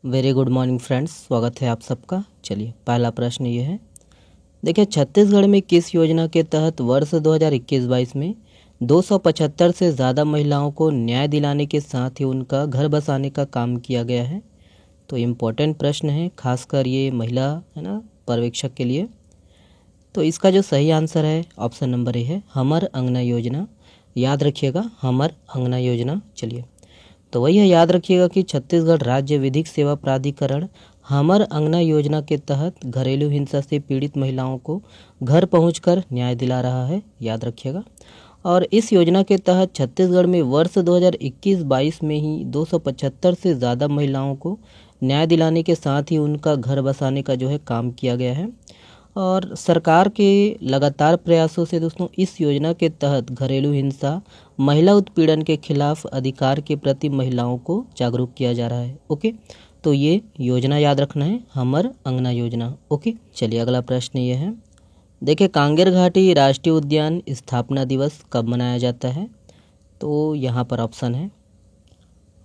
Very good morning friends, स्वागत है आप सबका। चलिए पहला प्रश्न ये है, देखिए छत्तीसगढ़ में किस योजना के तहत वर्ष 2021-22 में 275 से ज़्यादा महिलाओं को न्याय दिलाने के साथ ही उनका घर बसाने का काम किया गया है। तो इम्पोर्टेंट प्रश्न है, खासकर ये महिला है ना पर्यवेक्षक के लिए। तो इसका जो सही आंसर है ऑप्शन नंबर ए है, हमर अंगना योजना। याद रखिएगा, हमर अंगना योजना। चलिए तो वही है, याद रखिएगा कि छत्तीसगढ़ राज्य विधिक सेवा प्राधिकरण हमर अंगना योजना के तहत घरेलू हिंसा से पीड़ित महिलाओं को घर पहुंचकर न्याय दिला रहा है। याद रखिएगा। और इस योजना के तहत छत्तीसगढ़ में वर्ष 2021-22 में ही 275 से ज़्यादा महिलाओं को न्याय दिलाने के साथ ही उनका घर बसाने का जो है काम किया गया है। और सरकार के लगातार प्रयासों से दोस्तों इस योजना के तहत घरेलू हिंसा, महिला उत्पीड़न के खिलाफ अधिकार के प्रति महिलाओं को जागरूक किया जा रहा है। ओके, तो ये योजना याद रखना है, हमर अंगना योजना। ओके, चलिए अगला प्रश्न ये है, देखिए कांगेर घाटी राष्ट्रीय उद्यान स्थापना दिवस कब मनाया जाता है? तो यहाँ पर ऑप्शन है,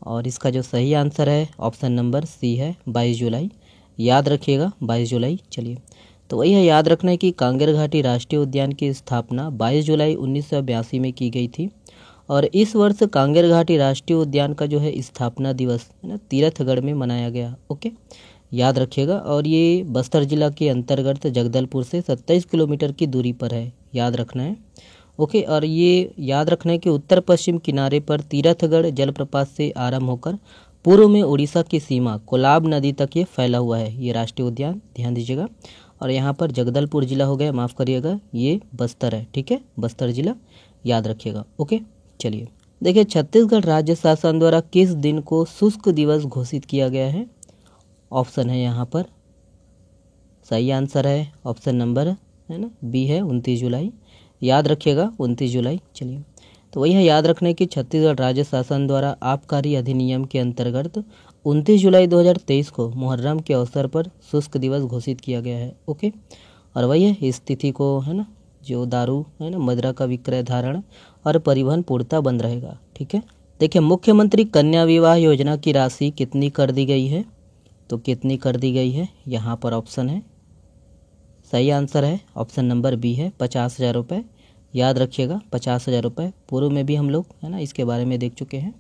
और इसका जो सही आंसर है ऑप्शन नंबर सी है, 22 जुलाई। याद रखिएगा, 22 जुलाई। चलिए तो वही है, याद रखना है कि कांगेर घाटी राष्ट्रीय उद्यान की स्थापना 22 जुलाई 1982 में की गई थी। और इस वर्ष कांगेर घाटी राष्ट्रीय उद्यान का जो है स्थापना दिवस है ना तीरथगढ़ में मनाया गया। ओके, याद रखिएगा। और ये बस्तर जिला के अंतर्गत जगदलपुर से 27 किलोमीटर की दूरी पर है। याद रखना है। ओके, और ये याद रखना है कि उत्तर पश्चिम किनारे पर तीरथगढ़ जलप्रपात से आरंभ होकर पूर्व में उड़ीसा की सीमा कोलाब नदी तक ये फैला हुआ है, ये राष्ट्रीय उद्यान। ध्यान दीजिएगा। और यहाँ पर जगदलपुर जिला हो गया, माफ़ करिएगा, ये बस्तर है। ठीक है, बस्तर जिला, याद रखिएगा। ओके, चलिए देखिए छत्तीसगढ़ राज्य शासन द्वारा किस दिन को शुष्क दिवस घोषित किया गया है? ऑप्शन है यहाँ पर, सही आंसर है ऑप्शन नंबर है ना बी है, 29 जुलाई। याद रखिएगा, 29 जुलाई। चलिए तो वही है, याद रखने की छत्तीसगढ़ राज्य शासन द्वारा आबकारी अधिनियम के अंतर्गत 29 जुलाई 2023 को मुहर्रम के अवसर पर शुष्क दिवस घोषित किया गया है। ओके, और वही है, इस तिथि को है ना जो दारू है ना मदिरा का विक्रय, धारण और परिवहन पूर्णतः बंद रहेगा। ठीक है, देखिए मुख्यमंत्री कन्या विवाह योजना की राशि कितनी कर दी गई है? तो कितनी कर दी गई है, यहाँ पर ऑप्शन है, सही आंसर है ऑप्शन नंबर बी है, 50,000 रुपये। याद रखिएगा, 50,000 रुपये। पूर्व में भी हम लोग है ना इसके बारे में देख चुके हैं।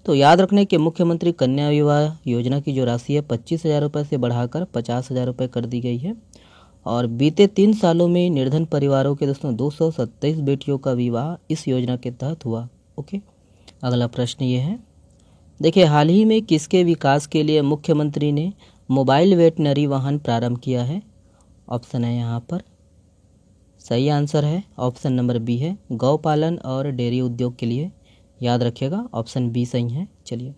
तो याद रखने के मुख्यमंत्री कन्या विवाह योजना की जो राशि है 25,000 रुपये से बढ़ाकर 50,000 रुपये कर दी गई है। और बीते 3 सालों में निर्धन परिवारों के दोस्तों 227 बेटियों का विवाह इस योजना के तहत हुआ। ओके, अगला प्रश्न ये है, देखिए हाल ही में किसके विकास के लिए मुख्यमंत्री ने मोबाइल वेटनरी वाहन प्रारंभ किया है? ऑप्शन है यहाँ पर, सही आंसर है ऑप्शन नंबर बी है, गौपालन और डेयरी उद्योग के लिए। याद रखिएगा, ऑप्शन बी सही है। चलिए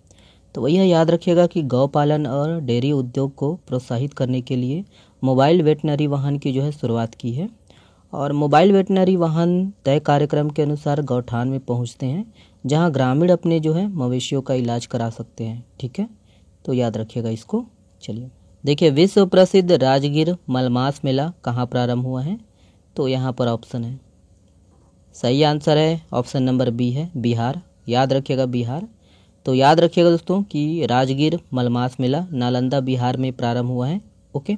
तो वही है, याद रखिएगा कि गौपालन और डेयरी उद्योग को प्रोत्साहित करने के लिए मोबाइल वेटनरी वाहन की जो है शुरुआत की है। और मोबाइल वेटनरी वाहन तय कार्यक्रम के अनुसार गौठान में पहुंचते हैं, जहां ग्रामीण अपने जो है मवेशियों का इलाज करा सकते हैं। ठीक है, तो याद रखिएगा इसको। चलिए देखिए, विश्व प्रसिद्ध राजगीर मलमास मेला कहाँ प्रारंभ हुआ है? तो यहाँ पर ऑप्शन है, सही आंसर है ऑप्शन नंबर बी है, बिहार। याद रखिएगा, बिहार। तो याद रखिएगा दोस्तों कि राजगीर मलमास मेला नालंदा बिहार में प्रारंभ हुआ है। ओके,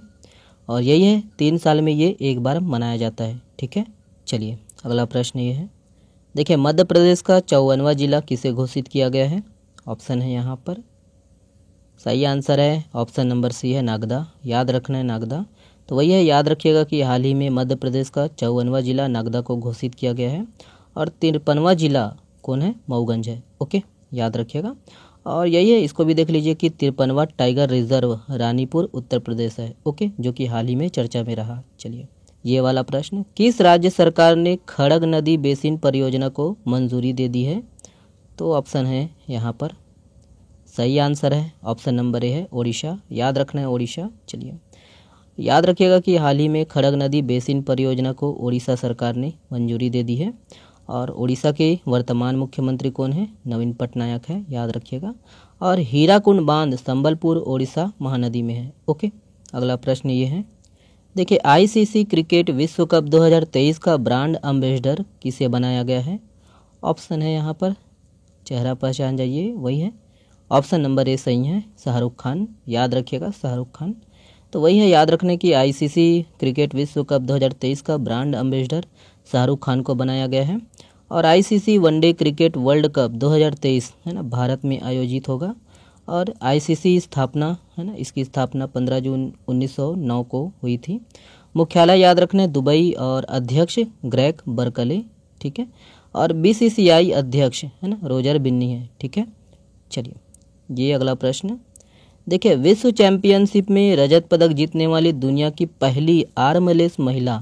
और यही है 3 साल में ये एक बार मनाया जाता है। ठीक है, चलिए अगला प्रश्न ये है, देखिए मध्य प्रदेश का 54वां जिला किसे घोषित किया गया है? ऑप्शन है यहाँ पर, सही आंसर है ऑप्शन नंबर सी है, नागदा। याद रखना है, नागदा। तो वही है, याद रखिएगा कि हाल ही में मध्य प्रदेश का 54वां जिला नागदा को घोषित किया गया है। और 53वां जिला कौन है? मऊगंज है। ओके, याद रखिएगा। और यही है, इसको भी देख लीजिए कि 53वां टाइगर रिजर्व रानीपुर उत्तर प्रदेश है। ओके, जो कि हाल ही में चर्चा में रहा। चलिए ये वाला प्रश्न, किस राज्य सरकार ने खड़ग नदी बेसिन परियोजना को मंजूरी दे दी है? तो ऑप्शन है यहाँ पर, सही आंसर है ऑप्शन नंबर ए है, ओडिशा। याद रखना है, ओडिशा। चलिए याद रखिएगा कि हाल ही में खड़ग नदी बेसिन परियोजना को ओडिशा सरकार ने मंजूरी दे दी है। और ओडिशा के वर्तमान मुख्यमंत्री कौन है? नवीन पटनायक है। याद रखिएगा। और हीराकुंड बांध संबलपुर ओडिशा महानदी में है। ओके, अगला प्रश्न ये है, देखिए आईसीसी क्रिकेट विश्व कप 2023 का ब्रांड एम्बेसडर किसे बनाया गया है? ऑप्शन है यहाँ पर, चेहरा पहचान जाइए, वही है ऑप्शन नंबर ए सही है, शाहरुख खान। याद रखिएगा, शाहरुख खान। तो वही है याद रखने की, आईसीसी क्रिकेट विश्व कप 2023 का ब्रांड एम्बेसडर शाहरुख खान को बनाया गया है। और ICC one day cricket world cup 2023 है ना भारत में आयोजित होगा। और आईसीसी स्थापना है ना, इसकी स्थापना 15 जून 1909 को हुई थी। मुख्यालय याद रखने दुबई और अध्यक्ष ग्रेग बर्कले, ठीक है। और बीसीसीआई अध्यक्ष है ना रोजर बिन्नी है, ठीक है। चलिए ये अगला प्रश्न देखिए, विश्व चैंपियनशिप में रजत पदक जीतने वाली दुनिया की पहली आर्मलेस महिला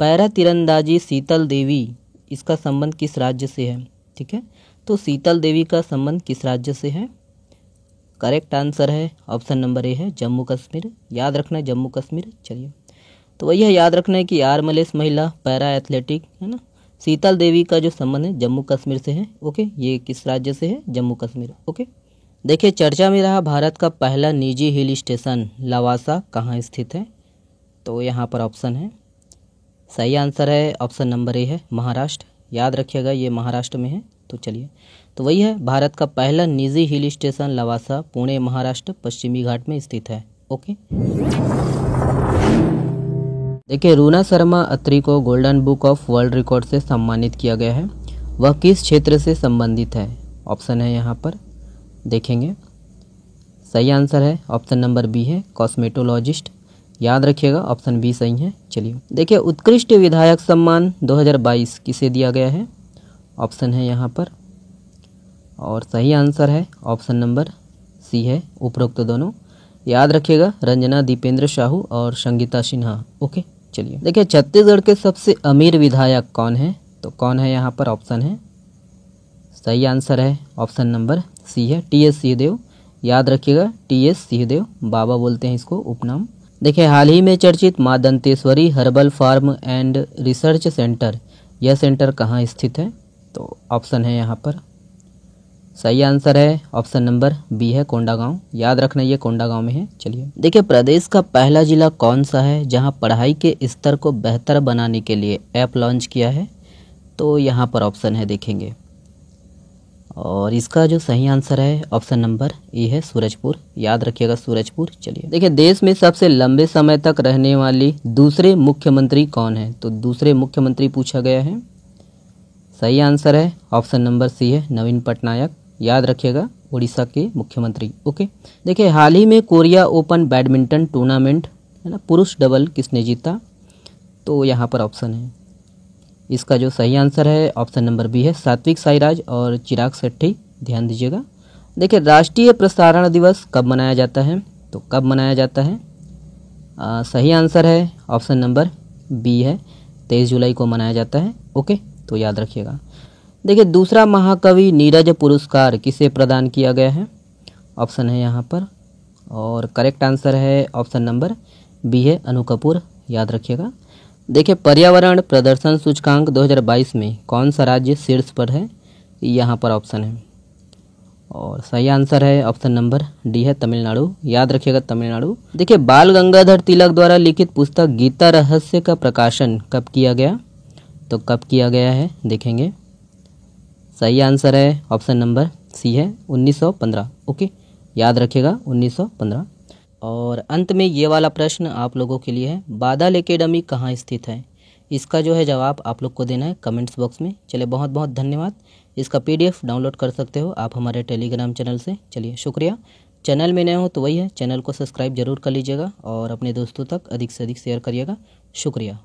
पैरा तीरंदाजी शीतल देवी, इसका संबंध किस राज्य से है, ठीक है। तो शीतल देवी का संबंध किस राज्य से है? करेक्ट आंसर है ऑप्शन नंबर ए है, जम्मू कश्मीर। याद रखना है जम्मू कश्मीर। चलिए तो वही है याद रखना है कि आर्मलेस महिला पैरा एथलेटिक है ना शीतल देवी का जो संबंध है जम्मू कश्मीर से है। ओके, ये किस राज्य से है? जम्मू कश्मीर। ओके, देखिए चर्चा में रहा भारत का पहला निजी हिल स्टेशन लवासा कहाँ स्थित है? तो यहाँ पर ऑप्शन है, सही आंसर है ऑप्शन नंबर ए है, महाराष्ट्र। याद रखिएगा ये महाराष्ट्र में है। तो चलिए तो वही है, भारत का पहला निजी हिल स्टेशन लवासा पुणे महाराष्ट्र पश्चिमी घाट में स्थित है। ओके, देखिए रूना शर्मा अत्री को golden book of world record से सम्मानित किया गया है। वह किस क्षेत्र से संबंधित है? ऑप्शन है यहाँ पर देखेंगे। सही आंसर है ऑप्शन नंबर बी है, कॉस्मेटोलॉजिस्ट। याद रखिएगा ऑप्शन बी सही है। चलिए देखिए, उत्कृष्ट विधायक सम्मान 2022 किसे दिया गया है? ऑप्शन है यहाँ पर, और सही आंसर है ऑप्शन नंबर सी है, उपरोक्त दोनों। याद रखिएगा रंजना दीपेंद्र साहू और संगीता सिन्हा। ओके, चलिए देखिए छत्तीसगढ़ के सबसे अमीर विधायक कौन है? तो कौन है यहाँ पर? ऑप्शन है, सही आंसर है ऑप्शन नंबर सी है, टीएस सिंहदेव। याद रखिएगा टीएस सिंहदेव, बाबा बोलते हैं इसको, उपनाम। देखिए हाल ही में चर्चित मां Danteshwari herbal farm and research centre, यह सेंटर कहाँ स्थित है? तो ऑप्शन है यहाँ पर, सही आंसर है ऑप्शन नंबर बी है, कोंडागांव। याद रखना ये कोंडागांव में है। चलिए देखिए, प्रदेश का पहला जिला कौन सा है जहां पढ़ाई के स्तर को बेहतर बनाने के लिए ऐप लॉन्च किया है? तो यहाँ पर ऑप्शन है देखेंगे, और इसका जो सही आंसर है ऑप्शन नंबर ए है, सूरजपुर। याद रखिएगा सूरजपुर। चलिए देखिए, देश में सबसे लंबे समय तक रहने वाली दूसरे मुख्यमंत्री कौन है? तो दूसरे मुख्यमंत्री पूछा गया है। सही आंसर है ऑप्शन नंबर सी है, नवीन पटनायक। याद रखिएगा उड़ीसा के मुख्यमंत्री। ओके, देखिए हाल ही में कोरिया ओपन बैडमिंटन टूर्नामेंट है ना पुरुष डबल किसने जीता? तो यहाँ पर ऑप्शन है, इसका जो सही आंसर है ऑप्शन नंबर बी है, सात्विक साईराज और चिराग शेट्टी। ध्यान दीजिएगा। देखिए राष्ट्रीय प्रसारण दिवस कब मनाया जाता है? तो कब मनाया जाता है? सही आंसर है ऑप्शन नंबर बी है, 23 जुलाई को मनाया जाता है। ओके, तो याद रखिएगा। देखिए दूसरा महाकवि नीरज पुरस्कार किसे प्रदान किया गया है? ऑप्शन है यहाँ पर, और करेक्ट आंसर है ऑप्शन नंबर बी है, अनु कपूर। याद रखिएगा। देखिए पर्यावरण प्रदर्शन सूचकांक 2022 में कौन सा राज्य शीर्ष पर है? यहाँ पर ऑप्शन है, और सही आंसर है ऑप्शन नंबर डी है, तमिलनाडु। याद रखिएगा तमिलनाडु। देखिए बाल गंगाधर तिलक द्वारा लिखित पुस्तक गीता रहस्य का प्रकाशन कब किया गया? तो कब किया गया है देखेंगे। सही आंसर है ऑप्शन नंबर सी है, 1915। ओके, याद रखिएगा 1915। और अंत में ये वाला प्रश्न आप लोगों के लिए है, बादल एकेडमी कहाँ स्थित है? इसका जो है जवाब आप लोग को देना है कमेंट्स बॉक्स में। चलिए बहुत बहुत धन्यवाद। इसका पीडीएफ डाउनलोड कर सकते हो आप हमारे टेलीग्राम चैनल से। चलिए शुक्रिया। चैनल में नए हो तो वही है, चैनल को सब्सक्राइब जरूर कर लीजिएगा और अपने दोस्तों तक अधिक से अधिक शेयर करिएगा। शुक्रिया।